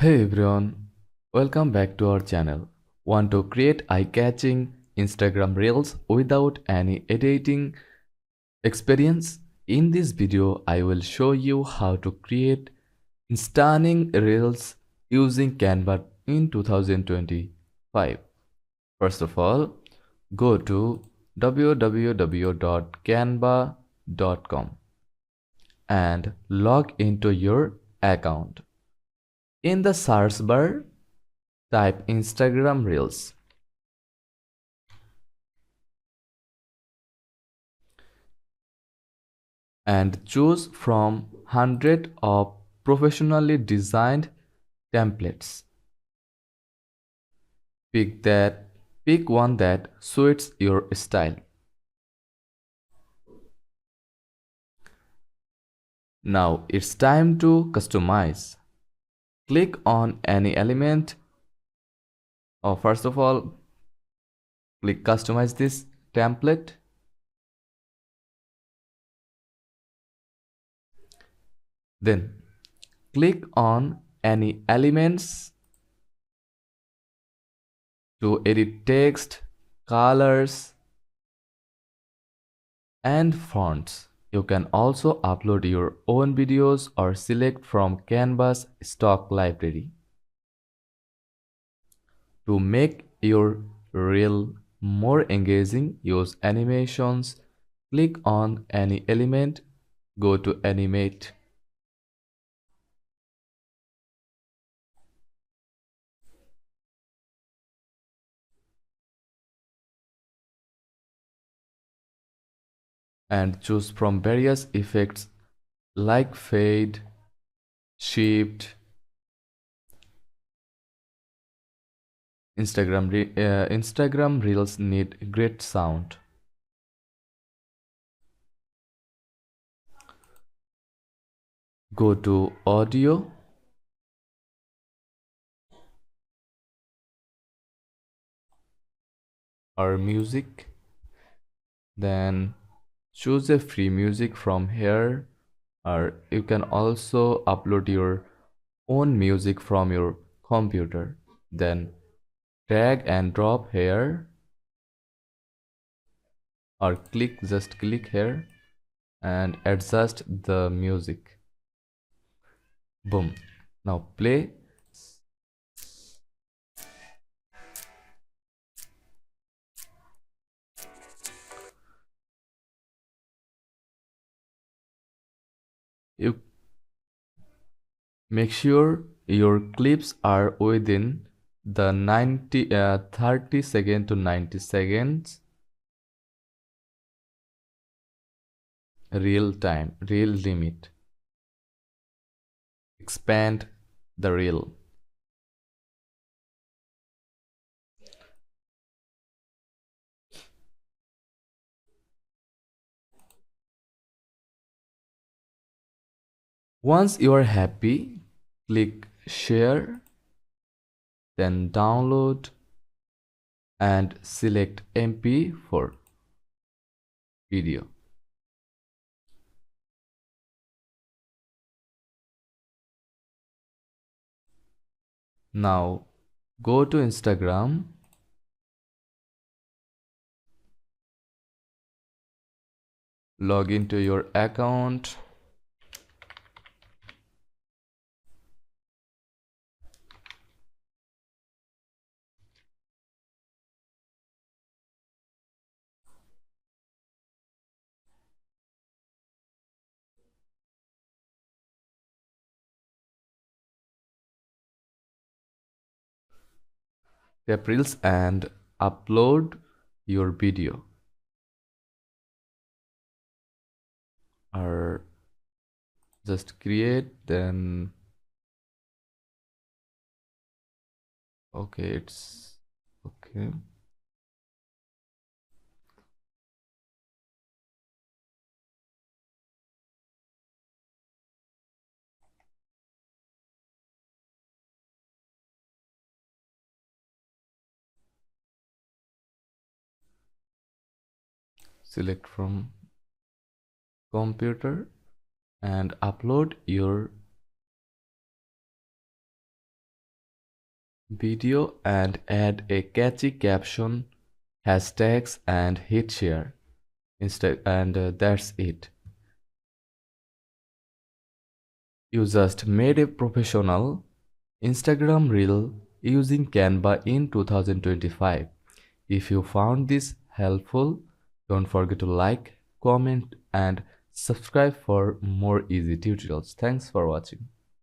Hey everyone, welcome back to our channel. Want to create eye-catching Instagram Reels without any editing experience? In this video, I will show you how to create stunning Reels using Canva in 2025. First of all, go to www.canva.com and log into your account. In the search bar, type Instagram Reels and choose from 100 of professionally designed templates. Pick one that suits your style. Now it's time to customize. Click on any element. First of all, click customize this template. Then click on any elements to edit text, colors, and fonts. You can also upload your own videos or select from Canva's stock library. To make your reel more engaging, use animations. Click on any element, go to animate. And choose from various effects like fade, shift. Instagram Reels need great sound. Go to audio or music, then choose a free music from here, or you can also upload your own music from your computer. Then drag and drop here, or just click here and adjust the music. Boom. Now play. You make sure your clips are within the 30 second to 90 seconds real limit. Expand the reel. Once you are happy, click share, then download and select MP4 video. Now go to Instagram, log into your account, tap Reels and upload your video, or just create, then okay, it's okay. Select from computer and upload your video and add a catchy caption, hashtags and hit share. That's it. You just made a professional Instagram reel using Canva in 2025. If you found this helpful, don't forget to like, comment and subscribe for more easy tutorials. Thanks for watching.